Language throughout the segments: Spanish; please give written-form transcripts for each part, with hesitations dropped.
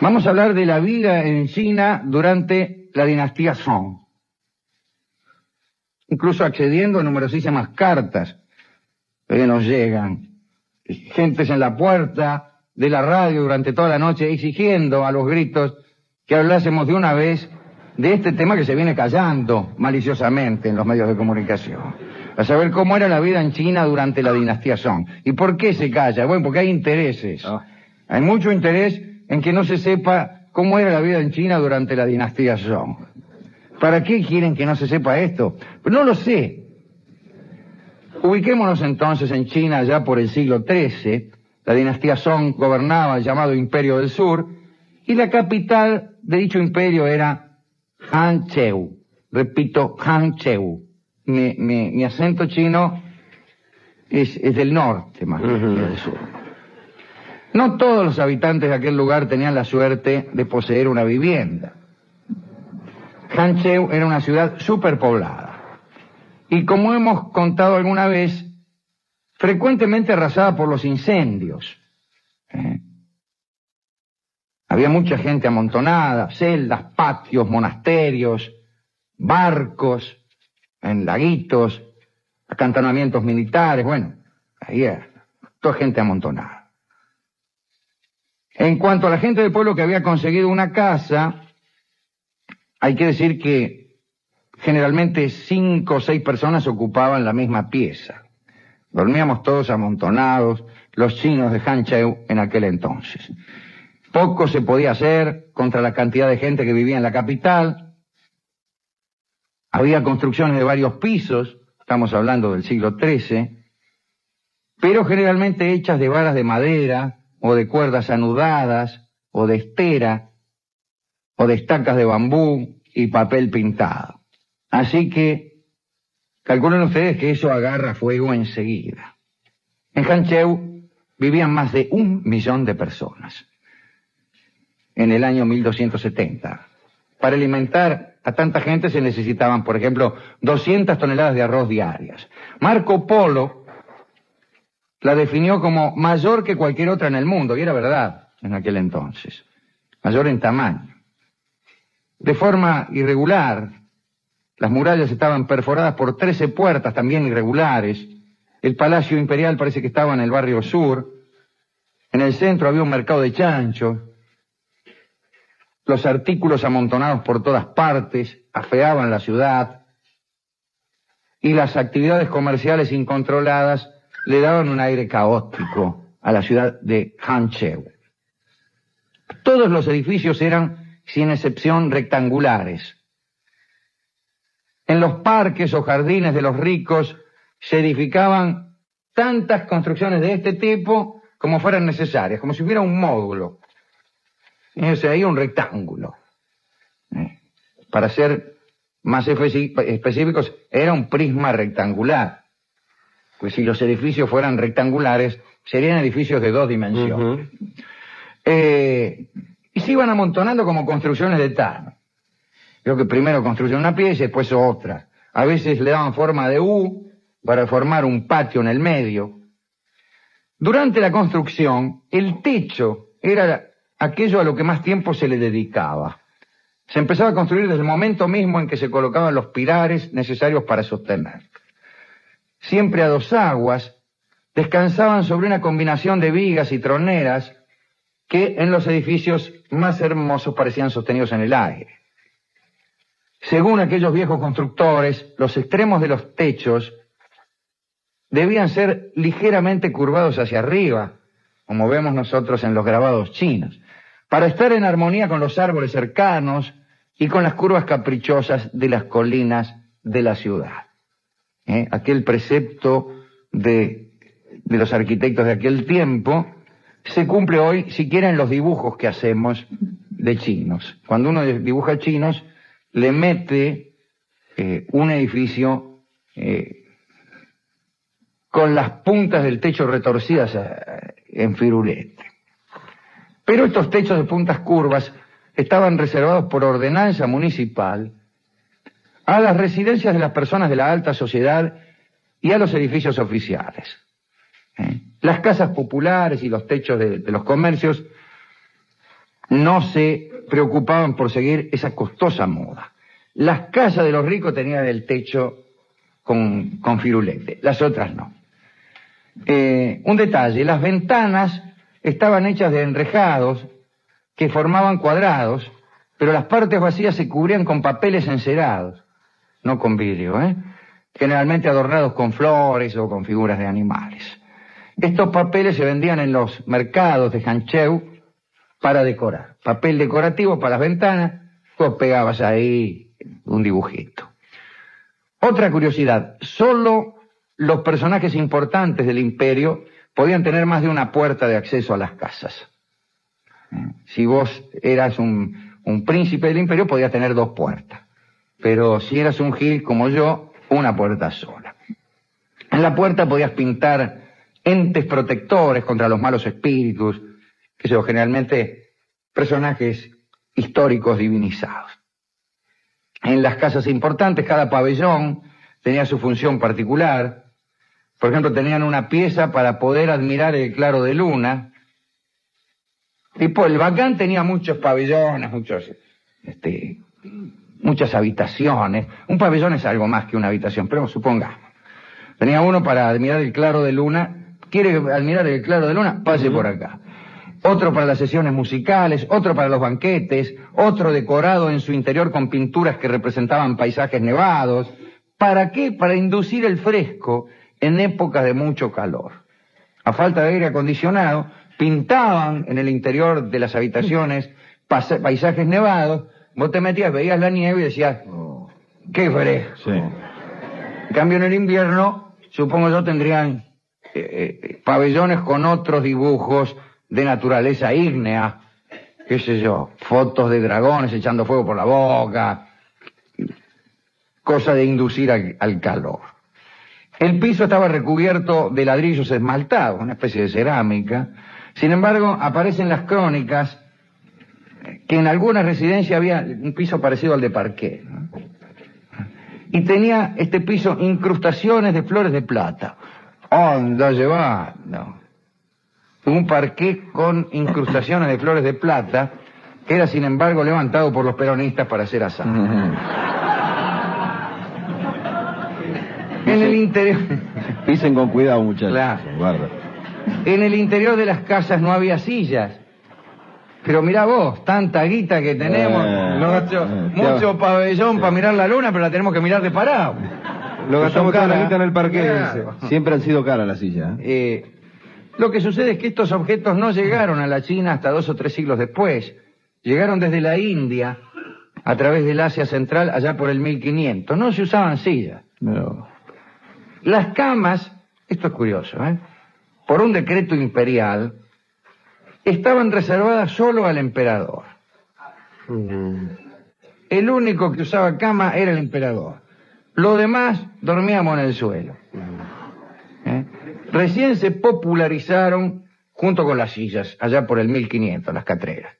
Vamos a hablar de la vida en China durante la dinastía Song. Incluso accediendo a numerosísimas cartas que nos llegan. Gentes en la puerta de la radio durante toda la noche exigiendo a los gritos que hablásemos de una vez de este tema que se viene callando maliciosamente en los medios de comunicación. A saber cómo era la vida en China durante la dinastía Song. ¿Y por qué se calla? Bueno, porque hay intereses. Hay mucho interés en que no se sepa cómo era la vida en China durante la dinastía Song. ¿Para qué quieren que no se sepa esto? Pues no lo sé. Ubiquémonos entonces en China ya por el siglo XIII. La dinastía Song gobernaba el llamado Imperio del Sur y la capital de dicho imperio era Hangzhou. Repito, Hangzhou. Mi acento chino es del norte más que del sur. No todos los habitantes de aquel lugar tenían la suerte de poseer una vivienda. Hangzhou era una ciudad superpoblada. Y como hemos contado alguna vez, frecuentemente arrasada por los incendios. Había mucha gente amontonada, celdas, patios, monasterios, barcos, en laguitos, acantonamientos militares, bueno, ahí era toda gente amontonada. En cuanto a la gente del pueblo que había conseguido una casa, hay que decir que generalmente 5 o 6 personas ocupaban la misma pieza. Dormíamos todos amontonados, los chinos de Hangzhou en aquel entonces. Poco se podía hacer contra la cantidad de gente que vivía en la capital. Había construcciones de varios pisos, estamos hablando del siglo XIII, pero generalmente hechas de varas de madera, o de cuerdas anudadas, o de estera, o de estacas de bambú y papel pintado. Así que, calculen ustedes que eso agarra fuego enseguida. En Hangzhou vivían más de 1 millón de personas en el año 1270. Para alimentar a tanta gente se necesitaban, por ejemplo, 200 toneladas de arroz diarias. Marco Polo la definió como mayor que cualquier otra en el mundo, y era verdad en aquel entonces. Mayor en tamaño. De forma irregular, las murallas estaban perforadas por 13 puertas también irregulares. El Palacio Imperial parece que estaba en el barrio sur. En el centro había un mercado de chanchos. Los artículos amontonados por todas partes afeaban la ciudad. Y las actividades comerciales incontroladas le daban un aire caótico a la ciudad de Hangzhou. Todos los edificios eran, sin excepción, rectangulares. En los parques o jardines de los ricos se edificaban tantas construcciones de este tipo como fueran necesarias, como si hubiera un módulo. O sea, hay un rectángulo. Para ser más específicos, era un prisma rectangular. Pues si los edificios fueran rectangulares, serían edificios de 2 dimensiones. Y se iban amontonando como construcciones de tarno. Creo que primero construyen una pieza y después otra. A veces le daban forma de U para formar un patio en el medio. Durante la construcción, el techo era aquello a lo que más tiempo se le dedicaba. Se empezaba a construir desde el momento mismo en que se colocaban los pilares necesarios para sostener. Siempre a 2 aguas, descansaban sobre una combinación de vigas y troneras que en los edificios más hermosos parecían sostenidos en el aire. Según aquellos viejos constructores, los extremos de los techos debían ser ligeramente curvados hacia arriba, como vemos nosotros en los grabados chinos, para estar en armonía con los árboles cercanos y con las curvas caprichosas de las colinas de la ciudad. Aquel precepto de los arquitectos de aquel tiempo se cumple hoy siquiera en los dibujos que hacemos de chinos. Cuando uno dibuja chinos, le mete un edificio con las puntas del techo retorcidas en firulete. Pero estos techos de puntas curvas estaban reservados por ordenanza municipal a las residencias de las personas de la alta sociedad y a los edificios oficiales. Las casas populares y los techos de los comercios no se preocupaban por seguir esa costosa moda. Las casas de los ricos tenían el techo con firulete, las otras no. Un detalle, las ventanas estaban hechas de enrejados que formaban cuadrados, pero las partes vacías se cubrían con papeles encerados, no con vidrio, generalmente adornados con flores o con figuras de animales. Estos papeles se vendían en los mercados de Hancheu para decorar. Papel decorativo para las ventanas, tú pegabas ahí un dibujito. Otra curiosidad, solo los personajes importantes del imperio podían tener más de una puerta de acceso a las casas. Si vos eras un príncipe del imperio, podías tener 2 puertas. Pero si eras un gil como yo, una puerta sola. En la puerta podías pintar entes protectores contra los malos espíritus, que son generalmente personajes históricos divinizados. En las casas importantes, cada pabellón tenía su función particular. Por ejemplo, tenían una pieza para poder admirar el claro de luna. Tipo, el bacán tenía muchos pabellones, muchas habitaciones. Un pabellón es algo más que una habitación, pero supongamos. Tenía uno para admirar el claro de luna. ¿Quiere admirar el claro de luna? Pase por acá. Otro para las sesiones musicales, otro para los banquetes, otro decorado en su interior con pinturas que representaban paisajes nevados. ¿Para qué? Para inducir el fresco en épocas de mucho calor. A falta de aire acondicionado, pintaban en el interior de las habitaciones paisajes nevados. Vos te metías, veías la nieve y decías, ¡qué fresco! Sí. En cambio, en el invierno, supongo yo, tendrían pabellones con otros dibujos de naturaleza ígnea, qué sé yo, fotos de dragones echando fuego por la boca, cosa de inducir al calor. El piso estaba recubierto de ladrillos esmaltados, una especie de cerámica. Sin embargo, aparecen las crónicas que en algunas residencias había un piso parecido al de parqué, ¿no? Y tenía este piso incrustaciones de flores de plata. ¡Anda llevando! Un parqué con incrustaciones de flores de plata, que era sin embargo levantado por los peronistas para hacer asado. En el interior... Pisen con cuidado, muchachos. Claro. Guarda. En el interior de las casas no había sillas. Pero mirá vos, tanta guita que tenemos, mucho pabellón para mirar la luna, pero la tenemos que mirar de parado. Lo gastamos toda la guita en el parque. Claro. Siempre han sido caras las sillas. Lo que sucede es que estos objetos no llegaron a la China hasta 2 o 3 siglos después. Llegaron desde la India, a través del Asia Central, allá por el 1500. No se usaban sillas. No. Las camas, esto es curioso, por un decreto imperial, estaban reservadas solo al emperador. El único que usaba cama era el emperador. Los demás dormíamos en el suelo. Recién se popularizaron junto con las sillas, allá por el 1500, las catreras.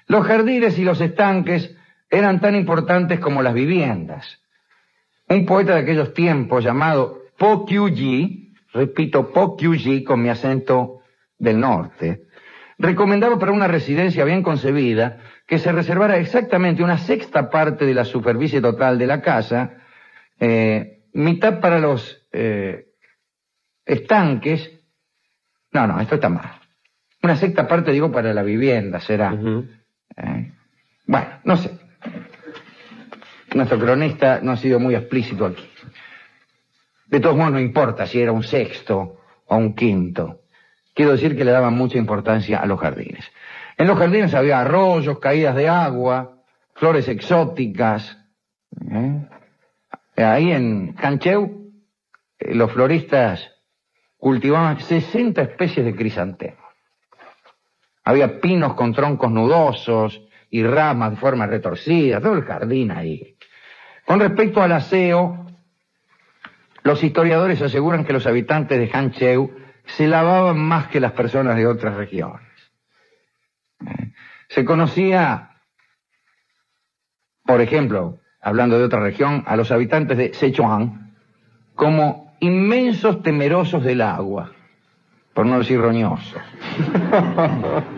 Los jardines y los estanques eran tan importantes como las viviendas. Un poeta de aquellos tiempos llamado Po Qiu-ji, repito, Po Qiu-ji con mi acento del norte, recomendaba para una residencia bien concebida que se reservara exactamente una 1/6 parte de la superficie total de la casa, mitad para los estanques. No, esto está mal. Una 1/6 parte, digo, para la vivienda, será. Bueno, no sé. Nuestro cronista no ha sido muy explícito aquí. De todos modos, no importa si era un 1/6 o un 1/5. Quiero decir que le daban mucha importancia a los jardines. En los jardines había arroyos, caídas de agua, flores exóticas. Ahí en Hancheu, los floristas cultivaban 60 especies de crisantemos. Había pinos con troncos nudosos y ramas de forma retorcida, todo el jardín ahí. Con respecto al aseo, los historiadores aseguran que los habitantes de Hancheu se lavaban más que las personas de otras regiones. Se conocía, por ejemplo, hablando de otra región, a los habitantes de Sichuan como inmensos temerosos del agua. por no decir roñosos.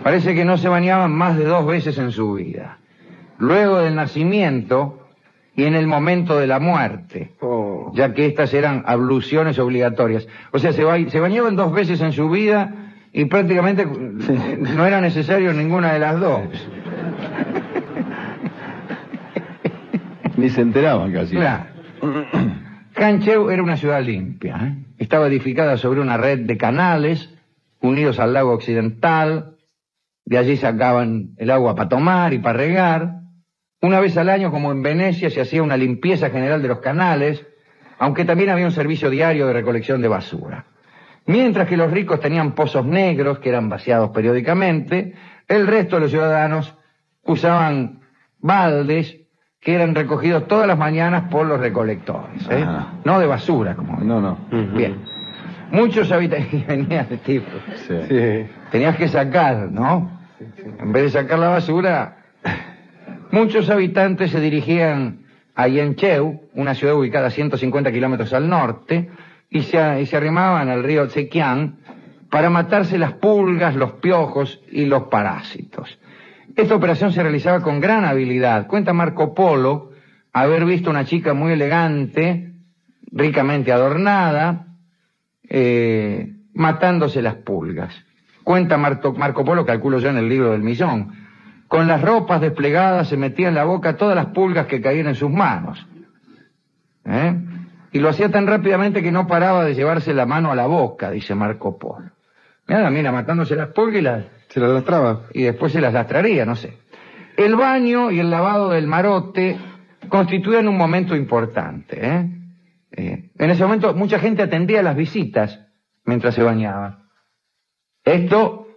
Parece que no se bañaban más de 2 veces en su vida. Luego del nacimiento y en el momento de la muerte, ya que estas eran abluciones obligatorias. O sea, se bañaban 2 veces en su vida y prácticamente no era necesario ninguna de las 2. Ni se enteraban casi. Claro. Hancheu era una ciudad limpia, ¿eh? Estaba edificada sobre una red de canales unidos al lago occidental. De allí sacaban el agua para tomar y para regar. Una vez al año, como en Venecia, se hacía una limpieza general de los canales, aunque también había un servicio diario de recolección de basura. Mientras que los ricos tenían pozos negros que eran vaciados periódicamente, el resto de los ciudadanos usaban baldes que eran recogidos todas las mañanas por los recolectores, ¿eh? No de basura, como... No. Bien. Muchos habitantes... Venían de tipo... Sí. Tenías que sacar, ¿no? En vez de sacar la basura... Muchos habitantes se dirigían a Yancheu, una ciudad ubicada a 150 kilómetros al norte, y se arrimaban al río Tsequian para matarse las pulgas, los piojos y los parásitos. Esta operación se realizaba con gran habilidad. Cuenta Marco Polo haber visto una chica muy elegante, ricamente adornada, matándose las pulgas. Cuenta Marco Polo, calculo yo en el libro del Millón, con las ropas desplegadas se metía en la boca todas las pulgas que caían en sus manos. Y lo hacía tan rápidamente que no paraba de llevarse la mano a la boca, dice Marco Polo. Mira, matándose las pulgas se las lastraba. Y después se las lastraría, no sé. El baño y el lavado del marote constituían un momento importante, En ese momento mucha gente atendía las visitas mientras se bañaba. Esto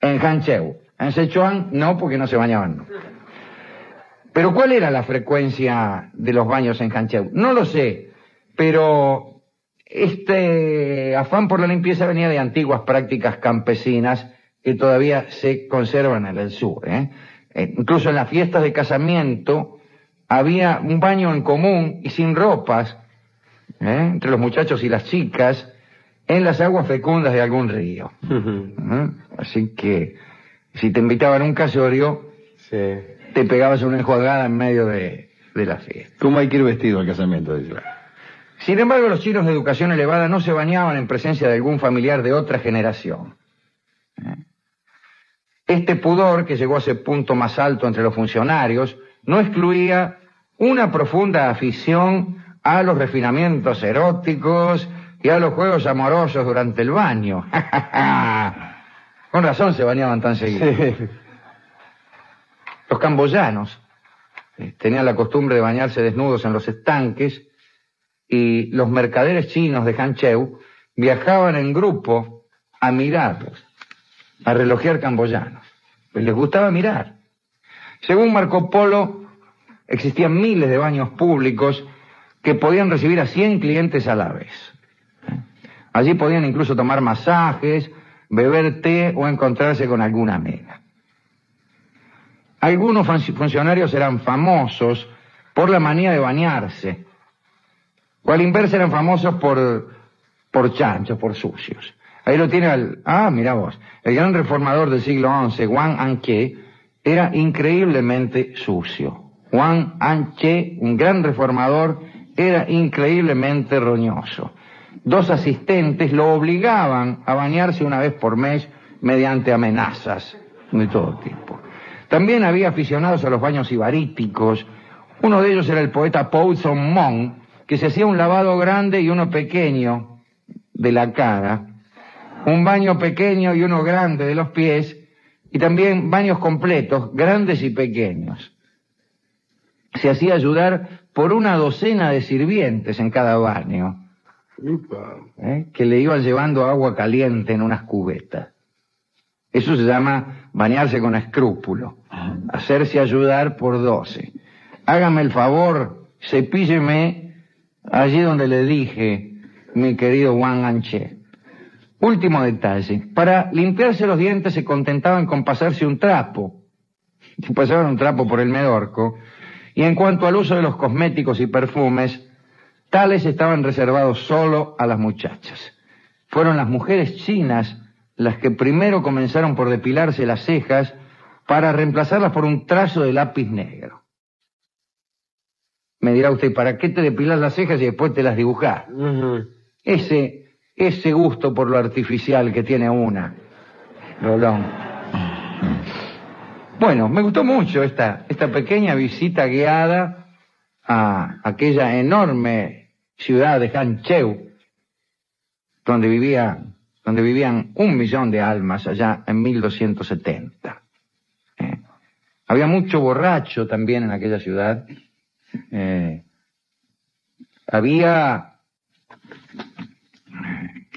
en Hancheu. En Sichuan no, porque no se bañaban nunca. Pero ¿cuál era la frecuencia de los baños en Hancheu? No lo sé, pero este afán por la limpieza venía de antiguas prácticas campesinas que todavía se conservan en el sur, Incluso en las fiestas de casamiento había un baño en común y sin ropas, entre los muchachos y las chicas, en las aguas fecundas de algún río. Así que, si te invitaban a un casorio, te pegabas una enjuagada en medio de la fiesta. ¿Cómo hay que ir vestido al casamiento? Dice. Sin embargo, los chinos de educación elevada no se bañaban en presencia de algún familiar de otra generación. Este pudor, que llegó a ese punto más alto entre los funcionarios, no excluía una profunda afición a los refinamientos eróticos y a los juegos amorosos durante el baño. Con razón se bañaban tan seguido. Los camboyanos tenían la costumbre de bañarse desnudos en los estanques, y los mercaderes chinos de Hancheu viajaban en grupo a mirarlos, a relojear camboyanos. Pues les gustaba mirar. Según Marco Polo, existían miles de baños públicos que podían recibir a 100 clientes a la vez. Allí podían incluso tomar masajes, beber té o encontrarse con alguna amiga. Algunos funcionarios eran famosos por la manía de bañarse, o a la inversa eran famosos por chanchos, por sucios. Ahí lo tiene mirá vos, el gran reformador del siglo XI, Wang Anche, era increíblemente sucio. Wang Anche, un gran reformador, era increíblemente roñoso. 2 asistentes lo obligaban a bañarse una vez por mes mediante amenazas de todo tipo. También había aficionados a los baños sibaríticos. Uno de ellos era el poeta Pou Son Mong, que se hacía un lavado grande y uno pequeño de la cara, un baño pequeño y uno grande de los pies, y también baños completos, grandes y pequeños. Se hacía ayudar por una docena de sirvientes en cada baño, que le iban llevando agua caliente en unas cubetas. Eso se llama bañarse con escrúpulo, hacerse ayudar por 12. Hágame el favor, cepílleme allí donde le dije, mi querido Wang Anche. Último detalle, para limpiarse los dientes se contentaban con pasarse un trapo. Se pasaban un trapo por el medorco. Y en cuanto al uso de los cosméticos y perfumes, tales estaban reservados solo a las muchachas. fueron las mujeres chinas las que primero comenzaron por depilarse las cejas para reemplazarlas por un trazo de lápiz negro. Me dirá usted, ¿para qué te depilas las cejas y después te las dibujás? Ese gusto por lo artificial que tiene una, Rolón. Bueno, me gustó mucho esta pequeña visita guiada a aquella enorme ciudad de Hancheu, donde vivían 1 millón de almas allá en 1270. Había mucho borracho también en aquella ciudad. Había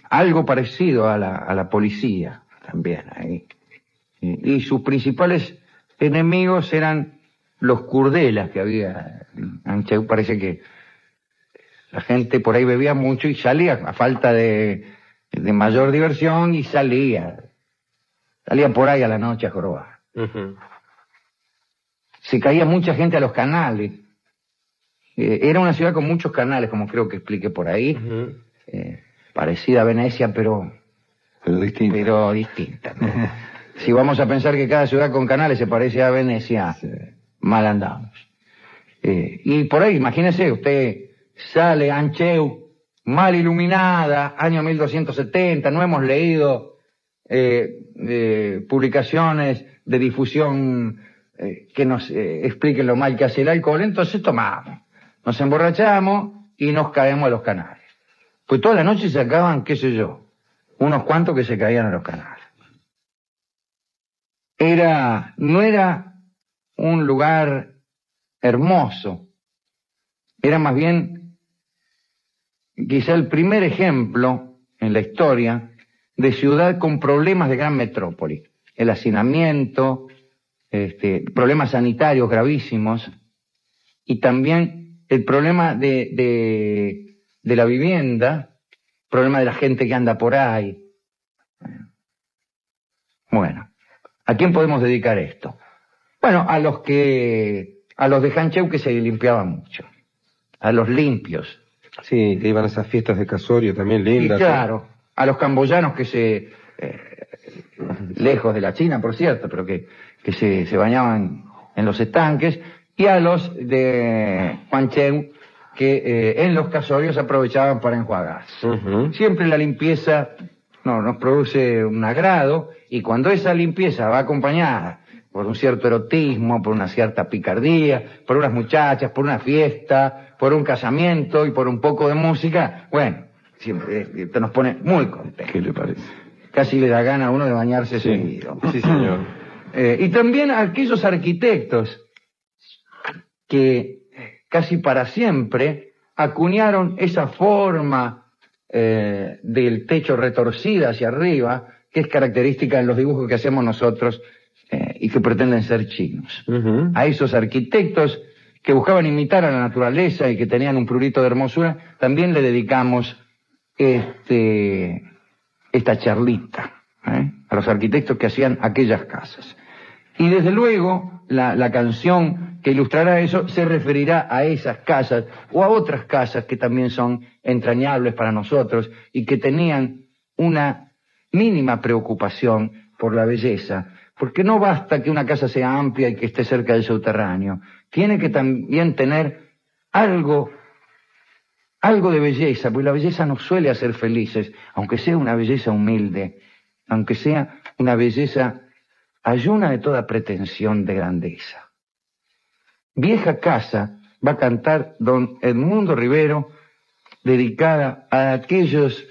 algo parecido a la policía también ahí. Y sus principales enemigos eran los curdelas que había en Hancheu. Parece que la gente por ahí bebía mucho y salía a falta de mayor diversión y salía por ahí a la noche a jorobar. Se caía mucha gente a los canales. Era una ciudad con muchos canales, como creo que expliqué por ahí. Parecida a Venecia, pero distinta. ¿No? Si vamos a pensar que cada ciudad con canales se parece a Venecia, sí, mal andamos. Y por ahí, imagínese, usted sale a Hancheu, mal iluminada, año 1270, no hemos leído publicaciones de difusión que nos expliquen lo mal que hace el alcohol, entonces tomamos, nos emborrachamos y nos caemos a los canales. Pues toda la noche se sacaban, qué sé yo, unos cuantos que se caían a los canales. No era un lugar hermoso, era más bien quizá el primer ejemplo en la historia de ciudad con problemas de gran metrópoli. El hacinamiento, problemas sanitarios gravísimos y también el problema de la vivienda, problema de la gente que anda por ahí. Bueno, ¿a quién podemos dedicar esto? Bueno, a los de Hancheu que se limpiaban mucho, a los limpios. Sí, que iban a esas fiestas de casorio también lindas. Y claro, a los camboyanos que lejos de la China, por cierto, pero que se bañaban en los estanques, y a los de Hancheu que en los casorios aprovechaban para enjuagarse. Siempre la limpieza nos produce un agrado, y cuando esa limpieza va acompañada por un cierto erotismo, por una cierta picardía, por unas muchachas, por una fiesta, por un casamiento y por un poco de música, bueno, siempre nos pone muy contentos. ¿Qué le parece? Casi le da gana a uno de bañarse seguido. Sí, señor. Y también a aquellos arquitectos que casi para siempre acuñaron esa forma del techo retorcida hacia arriba, que es característica en los dibujos que hacemos nosotros y que pretenden ser chinos. A esos arquitectos que buscaban imitar a la naturaleza y que tenían un prurito de hermosura, también le dedicamos esta charlita, a los arquitectos que hacían aquellas casas. Y desde luego, la canción que ilustrará eso se referirá a esas casas o a otras casas que también son entrañables para nosotros y que tenían una mínima preocupación por la belleza, porque no basta que una casa sea amplia y que esté cerca del subterráneo, tiene que también tener algo de belleza, porque la belleza nos suele hacer felices, aunque sea una belleza humilde, aunque sea una belleza ayuna de toda pretensión de grandeza. Vieja casa va a cantar don Edmundo Rivero, dedicada a aquellos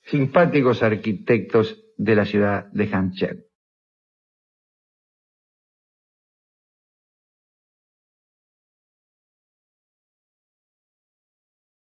simpáticos arquitectos de la ciudad de Hancheu.